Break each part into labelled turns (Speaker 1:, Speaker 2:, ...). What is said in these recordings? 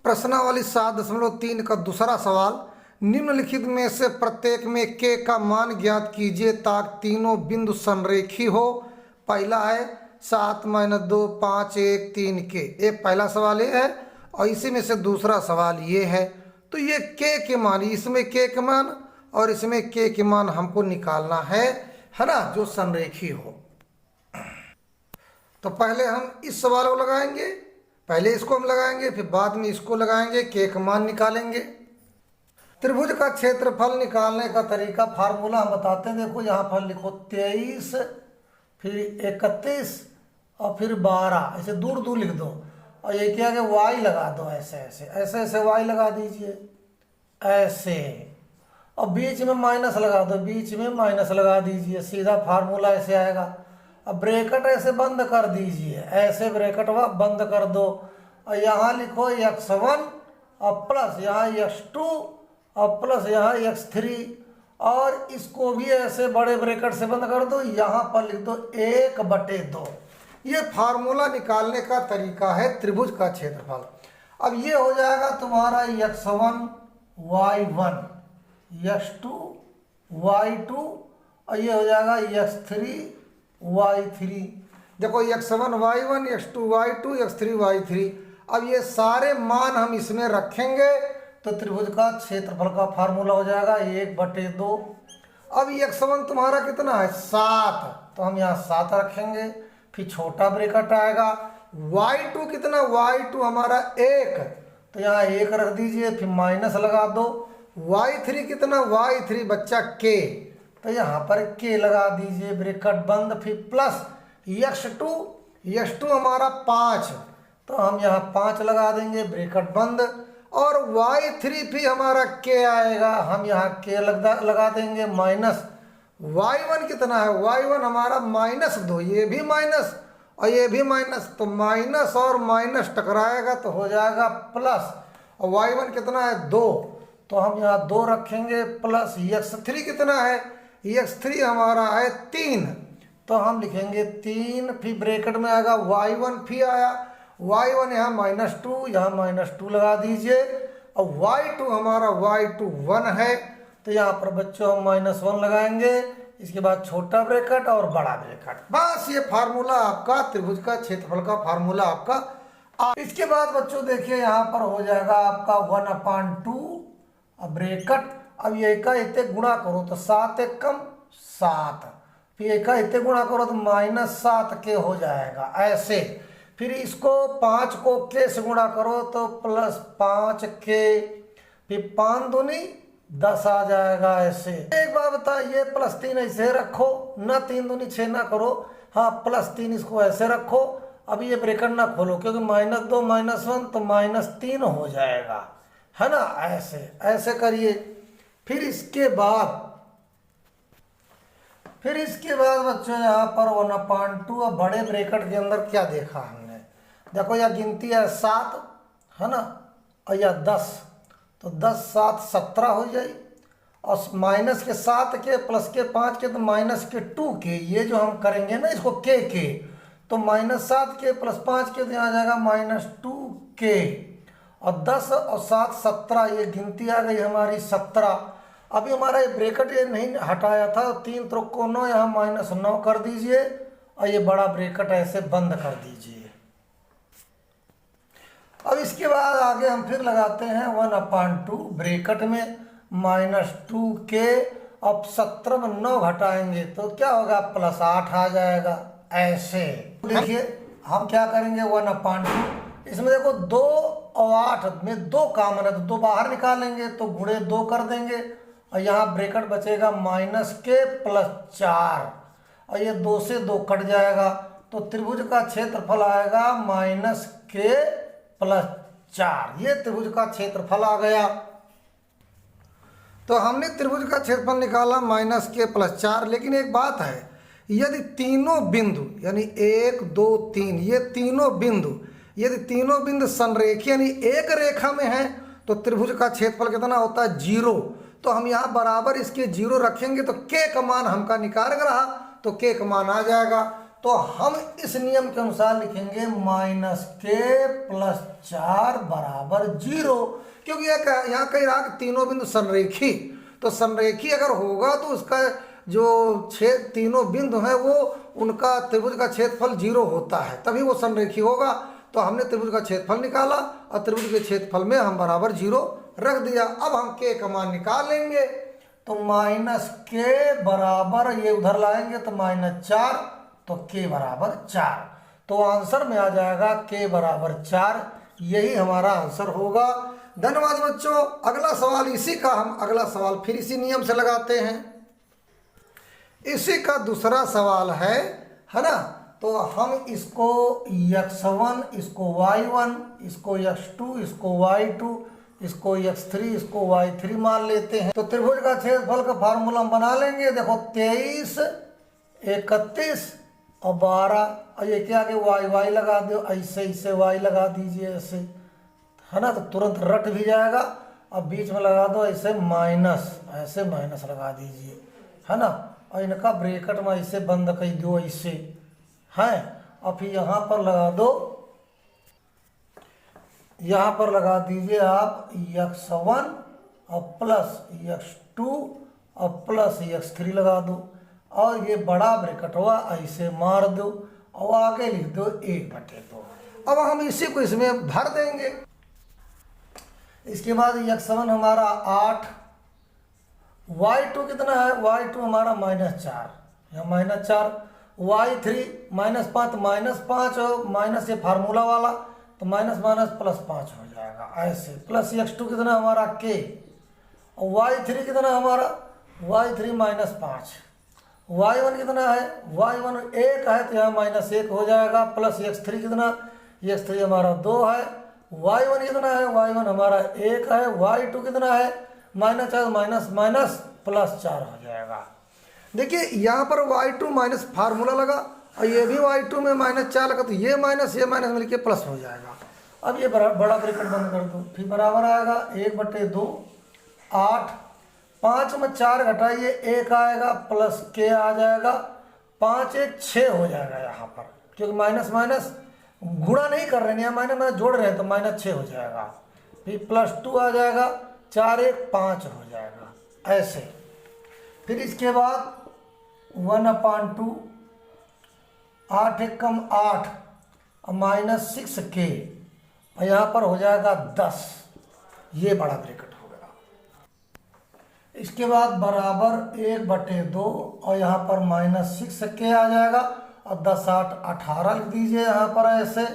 Speaker 1: प्रश्नावली 7.3 का दूसरा सवाल, निम्नलिखित में से प्रत्येक में k का मान ज्ञात कीजिए ताकि तीनों बिंदु संरेखी हो। पहला है 7-2 5 1 3 k। एक पहला सवाल ये है और इसी में से दूसरा सवाल ये है। तो ये k के मान, इसमें k के मान और इसमें k के मान हमको निकालना है ना, जो संरेखी हो। तो पहले हम इस सवाल को लगाएंगे, पहले इसको हम लगाएंगे, फिर बाद में इसको लगाएंगे, k का मान निकालेंगे। त्रिभुज का क्षेत्रफल निकालने का तरीका, फार्मूला हम बताते हैं। देखो यहाँ पर लिखो 23, फिर 31 और फिर 12, ऐसे दूर दूर लिख दो और ये क्या है y लगा दो, ऐसे ऐसे ऐसे ऐसे y लगा दीजिए ऐसे, और बीच में माइनस लगा दो, बीच में माइनस लगा दीजिए, सीधा फार्मूला ऐसे आएगा। अब ब्रैकेट ऐसे बंद कर दीजिए, ऐसे ब्रैकेट बंद कर दो और यहाँ लिखो x1 और प्लस यहाँ x2 और प्लस यहाँ x3, और इसको भी ऐसे बड़े ब्रैकेट से बंद कर दो, यहाँ पर लिख दो 1/2। ये फार्मूला निकालने का तरीका है त्रिभुज का क्षेत्रफल। अब ये हो जाएगा तुम्हारा x1 y1, x2 y2 और ये हो जाएगा x3 y3। देखो x1 y1, x2 y2, x3 y3। अब ये सारे मान हम इसमें रखेंगे तो त्रिभुज का क्षेत्रफल का फार्मूला हो जाएगा 1/2। अब x1 तुम्हारा कितना है 7, तो हम यहाँ 7 रखेंगे, फिर छोटा ब्रैकेट आएगा। y2 कितना, y2 हमारा 1, तो यहाँ 1 रख दीजिए, फिर माइनस लगा दो। y3 कितना, y3 बच्चा k, तो यहाँ पर k लगा दीजिए, ब्रैकेट बंद, फिर प्लस x2 हमारा 5, तो हम यहाँ 5 लगा देंगे, ब्रैकेट बंद, और y3 भी हमारा k आएगा, हम यहाँ k लगा देंगे, माइनस y1 कितना है, y1 हमारा -2, ये भी माइनस और ये भी माइनस, तो माइनस और माइनस टकराएगा तो हो जाएगा प्लस, और y1 कितना है 2, तो हम यहाँ 2 रखेंगे, प्लस x3 कितना है, x3 हमारा है 3, तो हम लिखेंगे 3, फिर ब्रैकेट में आएगा y1 फिर आया, y1 यहाँ -2, यहाँ -2 लगा दीजिए, और y2 हमारा y2 1 है, तो यहाँ पर बच्चों हम -1 लगाएंगे, इसके बाद छोटा ब्रैकेट और बड़ा ब्रैकेट। बस ये फार्मूला आपका त्रिभुज का क्षेत्रफल का फार्मूला आपका। इसके बाद बच्चों देखिए यहाँ पर हो जाएगा आपका 1/2 ब्रैकेट। अब ये का इतने गुणा करो तो 7 एक कम 7, फिर एक का इतने गुणा करो तो -7k हो जाएगा ऐसे, फिर इसको 5 को k से गुणा करो तो +5k, फिर 5 दूनी 10 आ जाएगा ऐसे। एक बार बता, ये +3 ऐसे रखो ना, 3 दूनी 6 ना करो, हाँ +3 इसको ऐसे रखो। अब ये ब्रैकेट ना खोलो क्योंकि -2 -1 तो -3 हो जाएगा, है ना, ऐसे ऐसे करिए। फिर इसके बाद बच्चों यहाँ पर 1/2 और बड़े ब्रैकेट के अंदर क्या देखा हमने, देखो यह गिनती है 7, है ना, और यह 10, तो 10 7 17 हो जाए, और माइनस के 7 के प्लस के 5 के तो माइनस के 2 के, ये जो हम करेंगे ना इसको के, तो -7 के प्लस 5 के तो यहाँ जाएगा -2k, और 10 और 7 17, ये गिनती आ गई हमारी 17। अभी हमारा ये ब्रैकेट ये नहीं हटाया था, 3 त्रिकोण 9, यहाँ -9 कर दीजिए, और ये बड़ा ब्रैकेट ऐसे बंद कर दीजिए। अब इसके बाद आगे हम फिर लगाते हैं 1/2 ब्रैकेट में -2k, अब 17 में 9 घटाएंगे तो क्या होगा, +8 आ जाएगा ऐसे। देखिए हम क्या करेंगे 1/2, इसमें देखो 2 और 8 में 2 कॉमन है, तो 2 बाहर निकालेंगे तो गुणे 2 कर देंगे, और यहाँ ब्रैकेट बचेगा -k + 4, और ये 2 से 2 कट जाएगा, तो त्रिभुज का क्षेत्रफल आएगा -k + 4। ये त्रिभुज का क्षेत्रफल आ गया। तो हमने त्रिभुज का क्षेत्रफल निकाला -k + 4, लेकिन एक बात है, यदि तीनों बिंदु यानी 1 2 3 ये तीनों बिंदु, यदि तीनों बिंदु संरेखी यानी एक रेखा में है तो त्रिभुज का क्षेत्रफल कितना होता है 0। तो हम यहाँ बराबर इसके 0 रखेंगे तो k का मान हमका निकाल रहा, तो k का मान आ जाएगा तो हम इस नियम के अनुसार लिखेंगे -k+4 बराबर 0, क्योंकि यहाँ कह रहा कि तीनों बिंदु संरेखी, तो संरेखी अगर होगा तो उसका जो तीनों बिंदु हैं वो उनका त्रिभुज का क्षेत्रफल 0 होता है, तभी वो संरेखी होगा। तो हमने त्रिभुज का क्षेत्रफल निकाला और त्रिभुज के क्षेत्रफल में हम बराबर 0 रख दिया। अब हम k का मान निकाल लेंगे, तो -k बराबर, ये उधर लाएंगे तो -4, तो k बराबर 4, तो आंसर में आ जाएगा k बराबर 4, यही हमारा आंसर होगा। धन्यवाद बच्चों। अगला सवाल इसी का हम अगला सवाल फिर इसी नियम से लगाते हैं। इसी का दूसरा सवाल है ना, तो हम इसको x1, इसको y1, इसको x2, इसको y2, इसको x3, इसको y3 मान लेते हैं। तो त्रिभुज का क्षेत्रफल का फार्मूला हम बना लेंगे। देखो 23, 31 और 12, और ये क्या कि y लगा दो, ऐसे इसे y लगा दीजिए ऐसे, है ना, तो तुरंत रट भी जाएगा। अब बीच में लगा दो ऐसे माइनस, ऐसे माइनस लगा दीजिए, है ना, और इनका ब्रैकेट में ऐसे बंद कर दो ऐसे, है, और फिर यहाँ पर लगा दो, यहाँ पर लगा दीजिए आप x1 और प्लस x2 और प्लस x3 लगा दो, और ये बड़ा ब्रैकेट हुआ ऐसे मार दो और आगे लिख दो 1/2। अब हम इसी को इसमें भर देंगे। इसके बाद x1 हमारा 8, y2 कितना है, y2 हमारा -4, या -4, y3 -5, -5 और माइनस ये फार्मूला वाला, तो माइनस माइनस +5 हो जाएगा ऐसे, प्लस x2 कितना हमारा k, और y3 कितना हमारा, y3 -5, y1 कितना है, y1 1 है तो यहाँ -1 हो जाएगा, प्लस x3 कितना, x3 हमारा 2 है, y1 कितना है, y1 हमारा 1 है, y2 कितना है, -4 माइनस माइनस +4 हो जाएगा। देखिए यहाँ पर y2 माइनस फार्मूला लगा, और ये भी y2 में -4 लगा, तो ये माइनस मिलके प्लस हो जाएगा। अब ये बड़ा ब्रैकेट बंद कर दो, फिर बराबर आएगा 1/2, 8, 5 में 4 घटाइए 1 आएगा, प्लस k आ जाएगा, 5 1 6 हो जाएगा यहाँ पर, क्योंकि माइनस माइनस गुणा नहीं कर रहे हैं, यहाँ माइनस जोड़ रहे हैं, तो -6 हो जाएगा, फिर +2 आ जाएगा, 4 1 5 हो जाएगा ऐसे। फिर इसके बाद 1/2, 8 1 कम 8 और -6k, और यहाँ पर हो जाएगा 10, ये बड़ा ब्रैकेट हो गया। इसके बाद बराबर 1/2, और यहाँ पर -6k आ जाएगा, और 10 8 18 लिख दीजिए यहाँ पर ऐसे।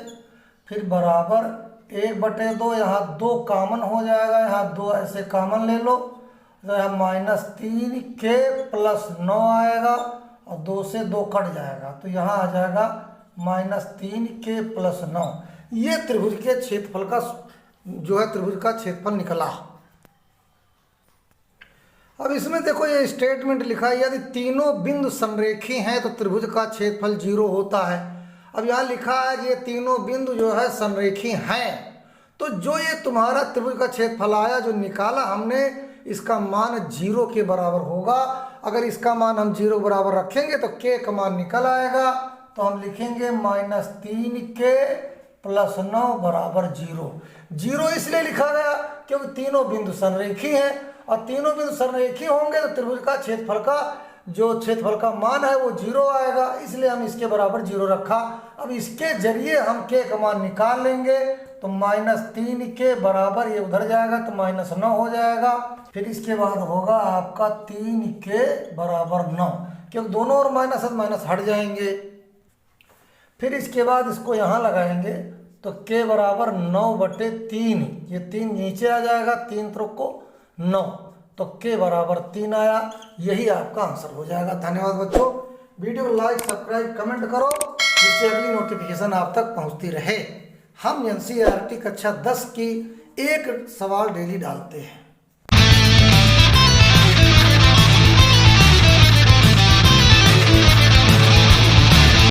Speaker 1: फिर बराबर 1/2, यहाँ 2 कॉमन हो जाएगा, यहाँ 2 ऐसे कॉमन ले लो, तो यहाँ -3k + 9 आएगा, और 2 से 2 कट जाएगा, तो यहाँ आ जाएगा -3k + 9। ये त्रिभुज के क्षेत्रफल का जो है त्रिभुज का क्षेत्रफल निकला। अब इसमें देखो ये स्टेटमेंट लिखा है, यदि तीनों बिंदु संरेखी हैं तो त्रिभुज का क्षेत्रफल 0 होता है। अब यहाँ लिखा है कि ये तीनों बिंदु जो है संरेखी हैं, तो जो ये तुम्हारा त्रिभुज का क्षेत्रफल आया जो निकाला हमने, इसका मान 0 के बराबर होगा। अगर इसका मान हम 0 बराबर रखेंगे तो k का मान निकल आएगा, तो हम लिखेंगे -3k + 9 बराबर 0। 0 इसलिए लिखा गया क्योंकि तीनों बिंदु संरेखी हैं, और तीनों बिंदु संरेखी होंगे तो त्रिभुज का क्षेत्रफल का जो क्षेत्रफल का मान है वो 0 आएगा, इसलिए हम इसके बराबर 0 रखा। अब इसके जरिए हम k का मान निकाल लेंगे, तो -3k बराबर, ये उधर जाएगा तो -9 हो जाएगा। फिर इसके बाद होगा आपका 3k बराबर 9, क्योंकि दोनों और माइनस हट जाएंगे। फिर इसके बाद इसको यहाँ लगाएंगे, तो k बराबर 9/3, ये 3 नीचे आ जाएगा, 3 त्रिक को 9, तो k बराबर 3 आया, यही आपका आंसर हो जाएगा। धन्यवाद बच्चों। वीडियो को लाइक सब्सक्राइब कमेंट करो, जिससे अगली नोटिफिकेशन आप तक पहुंचती रहे। हम NCERT कक्षा 10 की एक सवाल डेली डालते हैं।